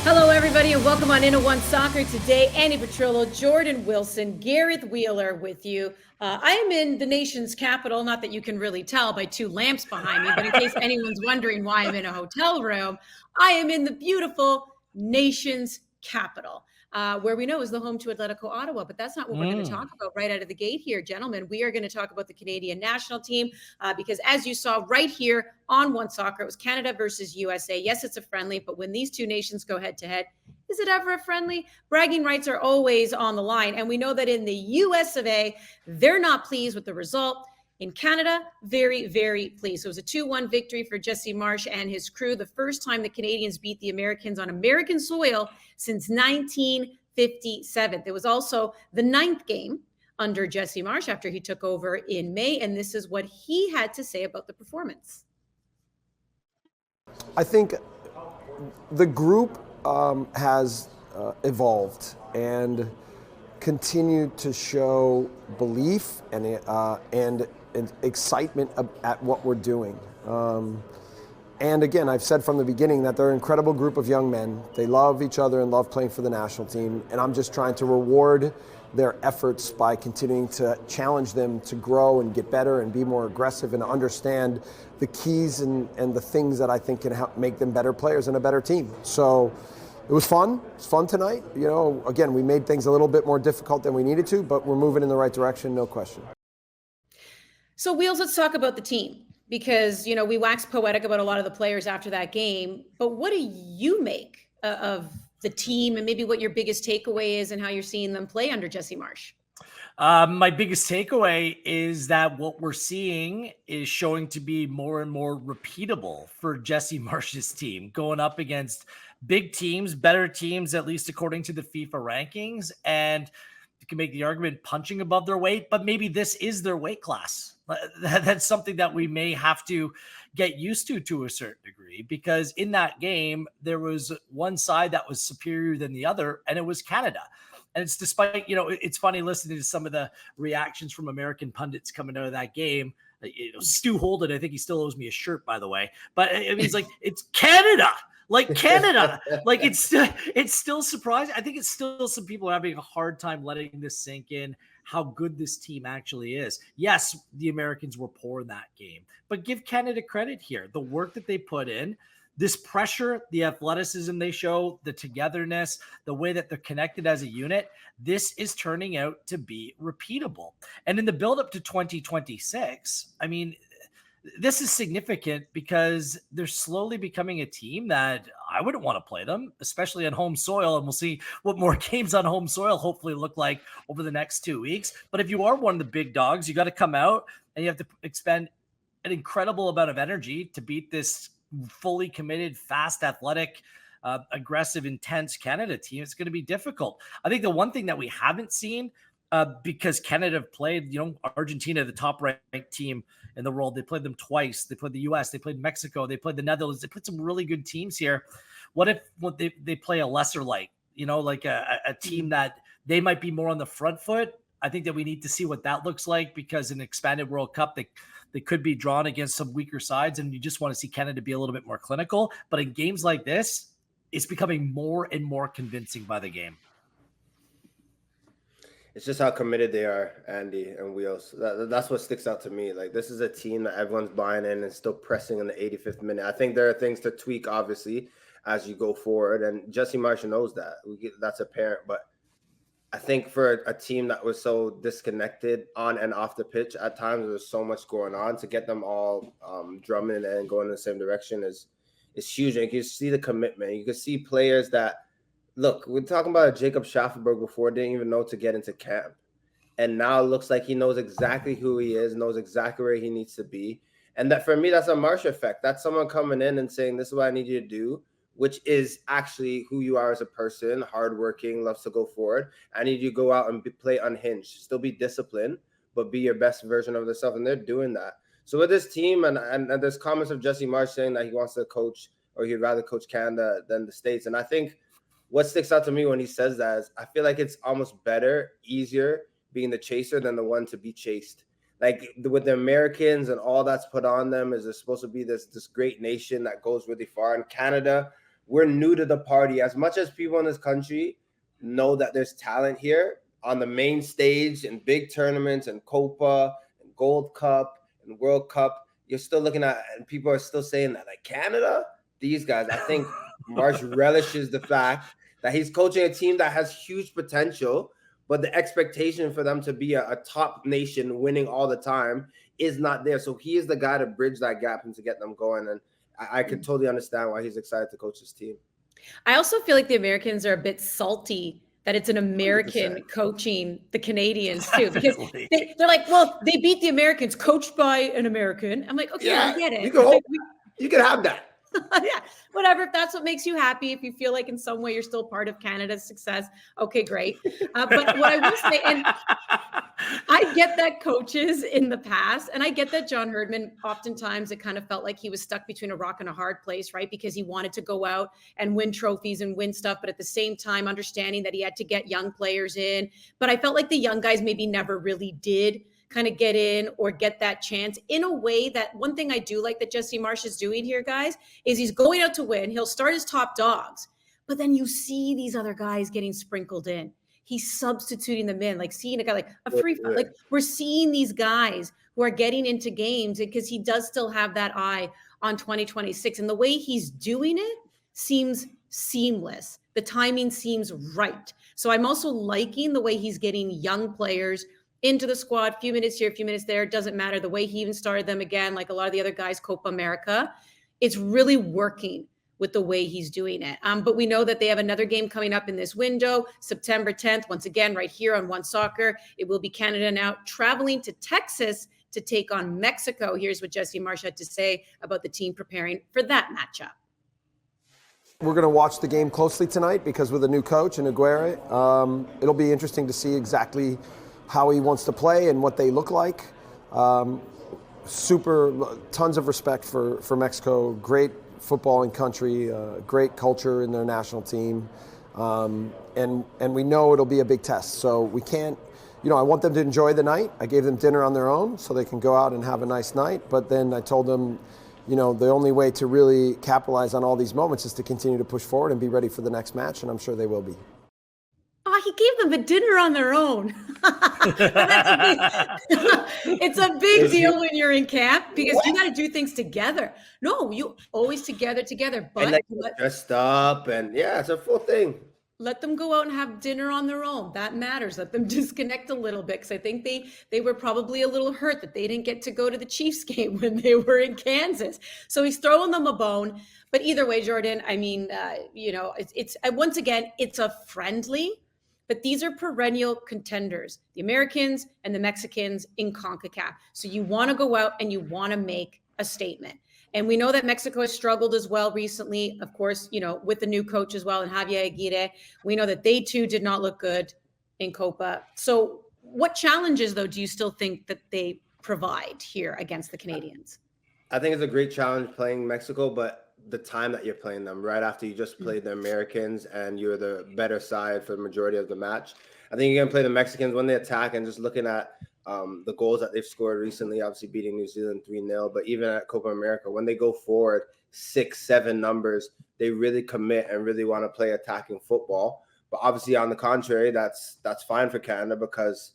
Hello, everybody, and welcome on Into One Soccer. Today, Andy Petrollo, Jordan Wilson, Gareth Wheeler with you. I am in the nation's capital, not that you can really tell by two lamps behind me, but in case anyone's wondering why I'm in a hotel room, I am in the beautiful nation's capital. Where we know is the home to Atletico Ottawa, but that's not what we're going to talk about right out of the gate here, gentlemen. We are going to talk about the Canadian national team because, as you saw right here on One Soccer, it was Canada versus USA. Yes, it's a friendly, but when these two nations go head to head, is it ever a friendly? Bragging rights are always on the line, and we know that in the US of A, they're not pleased with the result. In Canada, very, very pleased. So it was a 2-1 victory for Jesse Marsh and his crew. The first time the Canadians beat the Americans on American soil since 1957. There was also the 9th game under Jesse Marsh after he took over in May. And this is what he had to say about the performance. I think the group has evolved and continued to show belief and excitement at what we're doing. And again, I've said from the beginning that they're an incredible group of young men. They love each other and love playing for the national team. And I'm just trying to reward their efforts by continuing to challenge them to grow and get better and be more aggressive and understand the keys and the things that I think can help make them better players and a better team. So it was fun. It's fun tonight. You know, again, we made things a little bit more difficult than we needed to, but we're moving in the right direction, no question. So, Wheels, let's talk about the team because, you know, we waxed poetic about a lot of the players after that game. But what do you make of the team and maybe what your biggest takeaway is and how you're seeing them play under Jesse Marsh? My biggest takeaway is that what we're seeing is showing to be more and more repeatable for Jesse Marsh's team, going up against big teams, better teams, at least according to the FIFA rankings. And you can make the argument punching above their weight, but maybe this is their weight class. That's something that we may have to get used to a certain degree, because in that game, there was one side that was superior than the other, and it was Canada. And it's despite, you know, it's funny listening to some of the reactions from American pundits coming out of that game. You know, Stu Holden, I think he still owes me a shirt, by the way. But I mean, it's like, it's Canada. Like Canada, like it's still surprising. I think it's still some people are having a hard time letting this sink in, how good this team actually is. Yes, the Americans were poor in that game, but give Canada credit here. The work that they put in, this pressure, the athleticism they show, the togetherness, the way that they're connected as a unit, this is turning out to be repeatable. And in the buildup to 2026, I mean, this is significant because they're slowly becoming a team that I wouldn't want to play them, especially on home soil. And we'll see what more games on home soil hopefully look like over the next 2 weeks. But if you are one of the big dogs, you got to come out and you have to expend an incredible amount of energy to beat this fully committed, fast, athletic, aggressive, intense Canada team. It's going to be difficult. I think the one thing that we haven't seen, because Canada have played, you know, Argentina, the top ranked team in the world. They played them twice. They played the US, they played Mexico, they played the Netherlands. They played some really good teams here. What if they play a lesser light, you know, like a team that they might be more on the front foot? I think that we need to see what that looks like, because in expanded World Cup, they could be drawn against some weaker sides, and you just want to see Canada be a little bit more clinical. But in games like this, it's becoming more and more convincing by the game. It's just how committed they are, Andy and Wheels. That's what sticks out to me. Like, this is a team that everyone's buying in and still pressing in the 85th minute. I think there are things to tweak, obviously, as you go forward. And Jesse Marsh knows that. That's apparent. But I think for a team that was so disconnected on and off the pitch, at times there was so much going on, to get them all drumming and going in the same direction is huge. And you can see the commitment. You can see players that, look, we're talking about Jacob Schaffelberg before, didn't even know to get into camp. And now it looks like he knows exactly who he is, knows exactly where he needs to be. And that, for me, that's a Marsh effect. That's someone coming in and saying, this is what I need you to do, which is actually who you are as a person, hardworking, loves to go forward. I need you to go out and play unhinged, still be disciplined, but be your best version of yourself. And they're doing that. So with this team, and there's comments of Jesse Marsh saying that he wants to coach, or he'd rather coach Canada than the States. And I think what sticks out to me when he says that is, I feel like it's almost better, easier being the chaser than the one to be chased. Like, with the Americans and all that's put on them, is they're supposed to be this great nation that goes really far. And Canada, we're new to the party. As much as people in this country know that there's talent here on the main stage in big tournaments and Copa and Gold Cup and World Cup, you're still looking at, and people are still saying that, like, Canada, these guys. I think Marsh relishes the fact that he's coaching a team that has huge potential, but the expectation for them to be a top nation winning all the time is not there. So he is the guy to bridge that gap and to get them going. And I could totally understand why he's excited to coach his team. I also feel like the Americans are a bit salty that it's an American 100%. coaching the Canadians too, because they're like, well, they beat the Americans, coached by an American. I'm like, okay, Yeah, I get it. You can have that. Yeah, whatever. If that's what makes you happy, if you feel like in some way you're still part of Canada's success, okay, great. But what I will say, and I get that coaches in the past, and I get that John Herdman, oftentimes it kind of felt like he was stuck between a rock and a hard place, right? Because he wanted to go out and win trophies and win stuff, but at the same time, understanding that he had to get young players in. But I felt like the young guys maybe never really did kind of get in or get that chance in a way that one thing I do like that Jesse Marsh is doing here, guys, is he's going out to win. He'll start his top dogs, but then you see these other guys getting sprinkled in. He's substituting them in, like seeing a guy like a free, like we're seeing these guys who are getting into games because he does still have that eye on 2026. And the way he's doing it seems seamless. The timing seems right. So I'm also liking the way he's getting young players into the squad, few minutes here, few minutes there. It doesn't matter. The way he even started them again, like a lot of the other guys, Copa America, it's really working with the way he's doing it. But we know that they have another game coming up in this window, September 10th, once again, right here on One Soccer. It will be Canada now traveling to Texas to take on Mexico. Here's what Jesse Marsh had to say about the team preparing for that matchup. We're going to watch the game closely tonight because with a new coach in Aguirre, it'll be interesting to see exactly how he wants to play and what they look like. Tons of respect for Mexico. Great footballing country, great culture in their national team. And we know it'll be a big test. So we can't, I want them to enjoy the night. I gave them dinner on their own so they can go out and have a nice night. But then I told them, the only way to really capitalize on all these moments is to continue to push forward and be ready for the next match. And I'm sure they will be. Oh, he gave them a dinner on their own. It's a big deal when you're in camp because you got to do things together. No, you always together. But and dressed up and it's a full thing. Let them go out and have dinner on their own. That matters. Let them disconnect a little bit because I think they were probably a little hurt that they didn't get to go to the Chiefs game when they were in Kansas. So he's throwing them a bone. But either way, Jordan, I mean, it's once again, it's a friendly. But these are perennial contenders, the Americans and the Mexicans in CONCACAF. So you want to go out and you want to make a statement. And we know that Mexico has struggled as well recently, of course, with the new coach as well, and Javier Aguirre. We know that they too did not look good in Copa. So what challenges, though, do you still think that they provide here against the Canadians? I think it's a great challenge playing Mexico, but the time that you're playing them right after you just played the Americans and you're the better side for the majority of the match. I think you're going to play the Mexicans when they attack, and just looking at the goals that they've scored recently, obviously beating New Zealand 3-0, but even at Copa America, when they go forward 6-7 numbers, they really commit and really want to play attacking football. But obviously on the contrary, that's fine for Canada because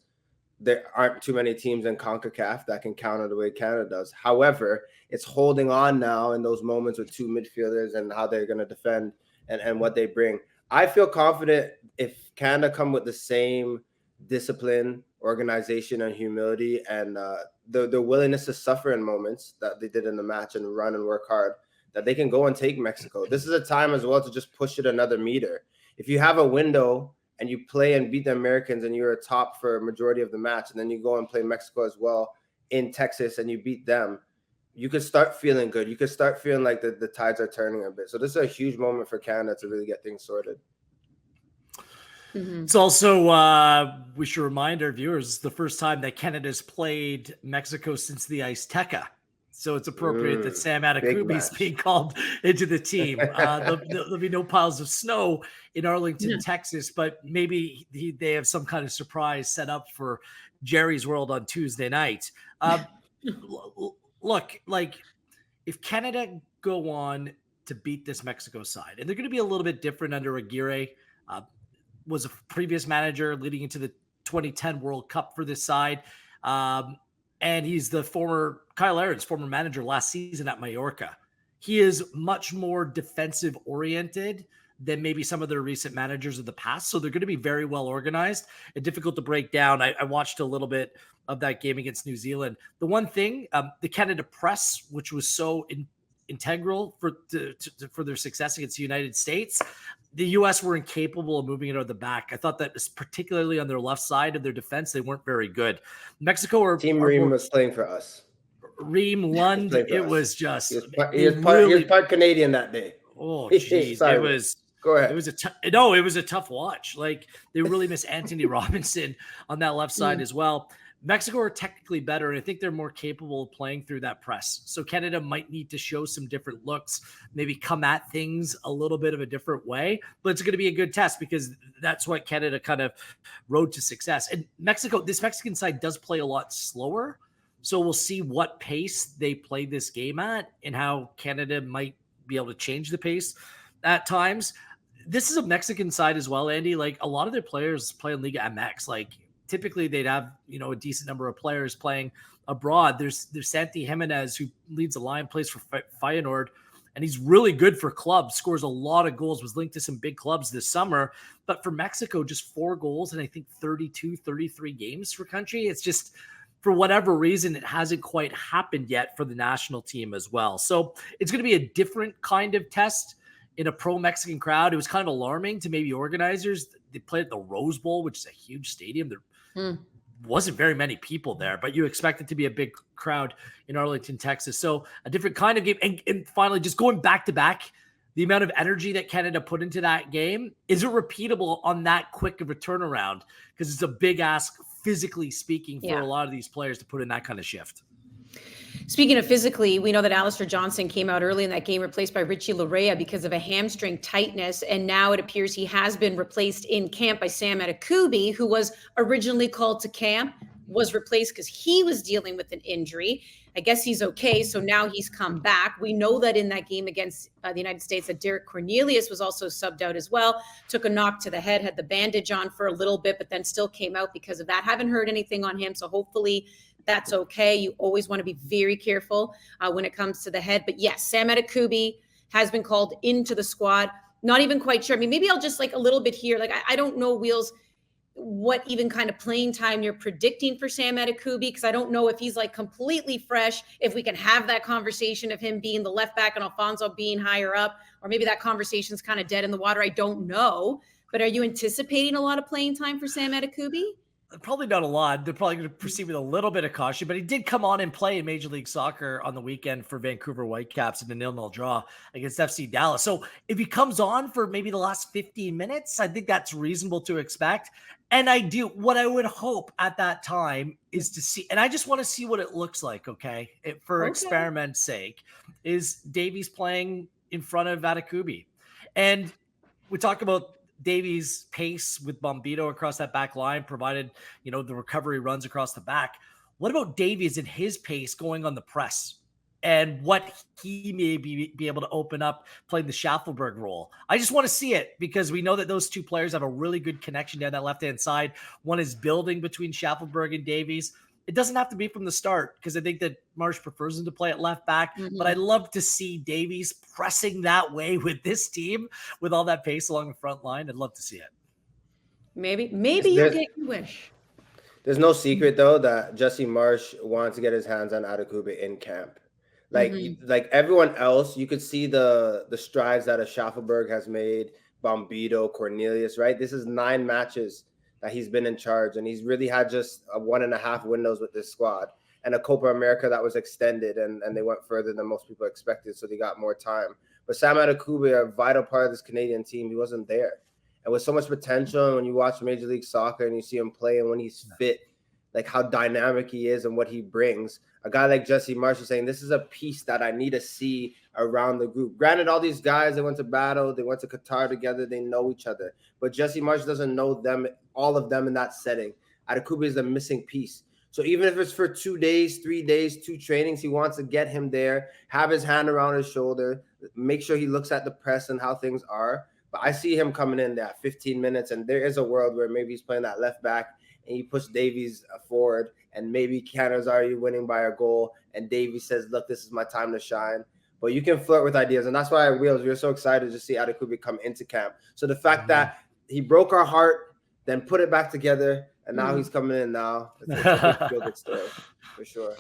there aren't too many teams in CONCACAF that can counter the way Canada does. However, it's holding on now in those moments with two midfielders and how they're going to defend and what they bring. I feel confident if Canada come with the same discipline, organization, and humility, and the willingness to suffer in moments that they did in the match and run and work hard, that they can go and take Mexico. This is a time as well to just push it another meter. If you have a window and you play and beat the Americans and you're a top for a majority of the match, and then you go and play Mexico as well in Texas and you beat them, you could start feeling good. You could start feeling like the tides are turning a bit. So this is a huge moment for Canada to really get things sorted. It's also, we should remind our viewers, the first time that Canada's played Mexico since the Azteca. So it's appropriate that Sam Adekubi is being called into the team. There'll be no piles of snow in Arlington, Texas, but maybe they have some kind of surprise set up for Jerry's World on Tuesday night. Look, like if Canada go on to beat this Mexico side. And they're going to be a little bit different under Aguirre. Was a previous manager leading into the 2010 World Cup for this side. And he's the former Kyle Aaron's former manager last season at Mallorca. He is much more defensive oriented than maybe some of their recent managers of the past. So they're going to be very well organized and difficult to break down. I watched a little bit of that game against New Zealand. The one thing, the Canada press, which was so integral for their success against the United States, the U.S. were incapable of moving it out of the back. I thought that particularly on their left side of their defense, they weren't very good. Mexico Team Ream was playing for us. Ream Lund, it was just he was part Canadian that day. Oh, geez, it was. Go ahead. It was a tough watch. Like they really miss Anthony Robinson on that left side as well. Mexico are technically better, and I think they're more capable of playing through that press. So Canada might need to show some different looks, maybe come at things a little bit of a different way. But it's going to be a good test because that's what Canada kind of rode to success. And this Mexican side does play a lot slower. So we'll see what pace they play this game at and how Canada might be able to change the pace at times. This is a Mexican side as well, Andy. Like a lot of their players play in Liga MX. Like typically they'd have, a decent number of players playing abroad. There's Santi Jimenez, who leads the line, plays for Feyenoord, and he's really good for clubs, scores a lot of goals, was linked to some big clubs this summer. But for Mexico, just 4 goals and I think 32, 33 games for country. It's just, for whatever reason, it hasn't quite happened yet for the national team as well. So it's going to be a different kind of test in a pro-Mexican crowd. It was kind of alarming to maybe organizers. They played at the Rose Bowl, which is a huge stadium. There wasn't very many people there, but you expect it to be a big crowd in Arlington, Texas. So a different kind of game. And finally, just going back to back, the amount of energy that Canada put into that game, is it repeatable on that quick of a turnaround? Because it's a big ask, physically speaking, for a lot of these players to put in that kind of shift. Speaking of physically, we know that Alistair Johnson came out early in that game, replaced by Richie Larea because of a hamstring tightness. And now it appears he has been replaced in camp by Sam Adekubi, who was originally called to camp, was replaced because he was dealing with an injury. I guess he's okay. So now he's come back. We know that in that game against the United States that Derek Cornelius was also subbed out as well. Took a knock to the head, had the bandage on for a little bit, but then still came out because of that. Haven't heard anything on him. So hopefully that's okay. You always want to be very careful when it comes to the head. But yes, Sam Adekubi has been called into the squad. Not even quite sure. I mean, maybe I'll just like a little bit here. Like, I don't know, Wheels, what even kind of playing time you're predicting for Sam Adekubi, because I don't know if he's like completely fresh, if we can have that conversation of him being the left back and Alfonso being higher up, or maybe that conversation's kind of dead in the water. I don't know. But are you anticipating a lot of playing time for Sam Adekubi? Probably not a lot. They're probably going to proceed with a little bit of caution, but he did come on and play in Major League Soccer on the weekend for Vancouver Whitecaps in a 0-0 draw against FC Dallas. So if he comes on for maybe the last 15 minutes, I think that's reasonable to expect. And what I would hope at that time is to see, and I just want to see what it looks like, okay? For experiment's sake, is Davies playing in front of Adekubi. And we talk about Davies' pace with Bombito across that back line, provided, the recovery runs across the back. What about Davies and his pace going on the press and what he may be able to open up playing the Schaffelberg role? I just want to see it because we know that those two players have a really good connection down that left-hand side. One is building between Schaffelberg and Davies. It doesn't have to be from the start because I think that Marsh prefers him to play at left back, but I'd love to see Davies pressing that way with this team with all that pace along the front line. I'd love to see it. Maybe you'll get your wish. There's no secret though that Jesse Marsh wants to get his hands on Adekubi in camp. Like everyone else, you could see the strides that a Schaffelberg has made, Bombito, Cornelius, right? This is 9 matches that he's been in charge, and he's really had just a 1.5 windows with this squad and a Copa America that was extended, and they went further than most people expected, so they got more time. But Sam Adekubi, a vital part of this Canadian team, he wasn't there. And with so much potential, and when you watch Major League Soccer and you see him play and when he's fit, like how dynamic he is and what he brings, a guy like Jesse Marsh is saying, this is a piece that I need to see around the group. Granted, all these guys, they went to battle, they went to Qatar together, they know each other. But Jesse Marsh doesn't know them, all of them in that setting. Adekubi is the missing piece. So even if it's for 2 days, 3 days, 2 trainings, he wants to get him there, have his hand around his shoulder, make sure he looks at the press and how things are. But I see him coming in there 15 minutes, and there is a world where maybe he's playing that left back and you push Davies forward, and maybe Canada's already winning by a goal, and Davies says, look, this is my time to shine. But you can flirt with ideas, and that's why we're so excited to see Adekubi come into camp. So the fact that he broke our heart, then put it back together, and now he's coming in now. It's a good story, for sure.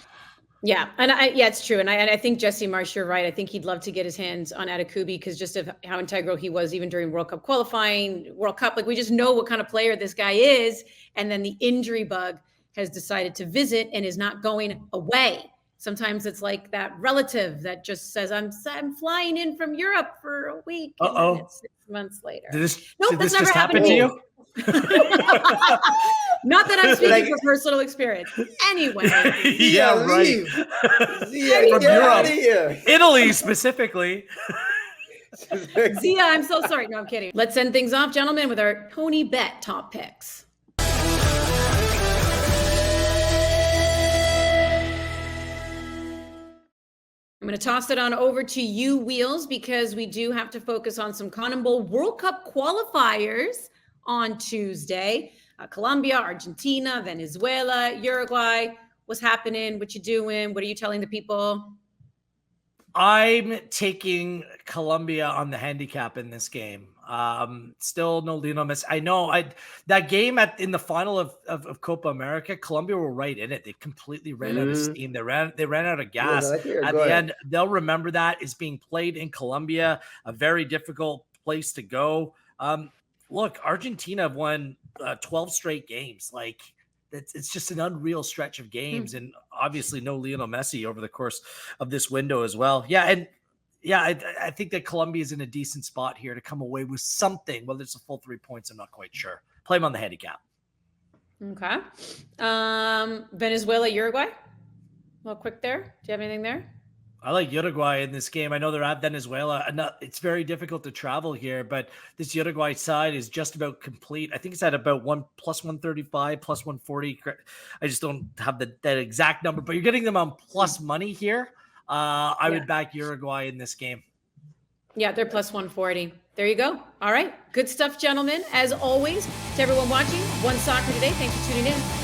Yeah, and it's true. And I think Jesse Marsh, you're right. I think he'd love to get his hands on Adekubi because just of how integral he was even during World Cup qualifying, World Cup. Like, we just know what kind of player this guy is. And then the injury bug has decided to visit and is not going away. Sometimes it's like that relative that just says, I'm flying in from Europe for a week. And then it's 6 months later. Did this never just happen to you? Not that I'm speaking from personal experience. Anyway. Yeah, right. From Europe. Italy specifically. Zia, I'm so sorry. No, I'm kidding. Let's end things off, gentlemen, with our Tonybet top picks. I'm going to toss it on over to you, Wheels, because we do have to focus on some CONMEBOL World Cup qualifiers on Tuesday. Colombia, Argentina, Venezuela, Uruguay. What's happening? What you doing? What are you telling the people? I'm taking Colombia on the handicap in this game. Still no Lionel Messi. I know that game in the final of Copa America, Colombia were right in it. They completely ran out of steam. They ran out of gas. At the end, they'll remember that is being played in Colombia, a very difficult place to go. Look, Argentina have won 12 straight games. Like, it's just an unreal stretch of games, and obviously no Lionel Messi over the course of this window as well. Yeah, and I think that Colombia is in a decent spot here to come away with something. Whether it's a full 3 points, I'm not quite sure. Play them on the handicap. Okay. Venezuela, Uruguay. A little quick there. Do you have anything there? I like Uruguay in this game. I know they're at Venezuela. It's very difficult to travel here, but this Uruguay side is just about complete. I think it's at about plus 135, plus 140. I just don't have that exact number, but you're getting them on plus money here. I would back Uruguay in this game. Yeah, they're plus 140. There you go. All right. Good stuff, gentlemen. As always, to everyone watching One Soccer Today, thanks for tuning in.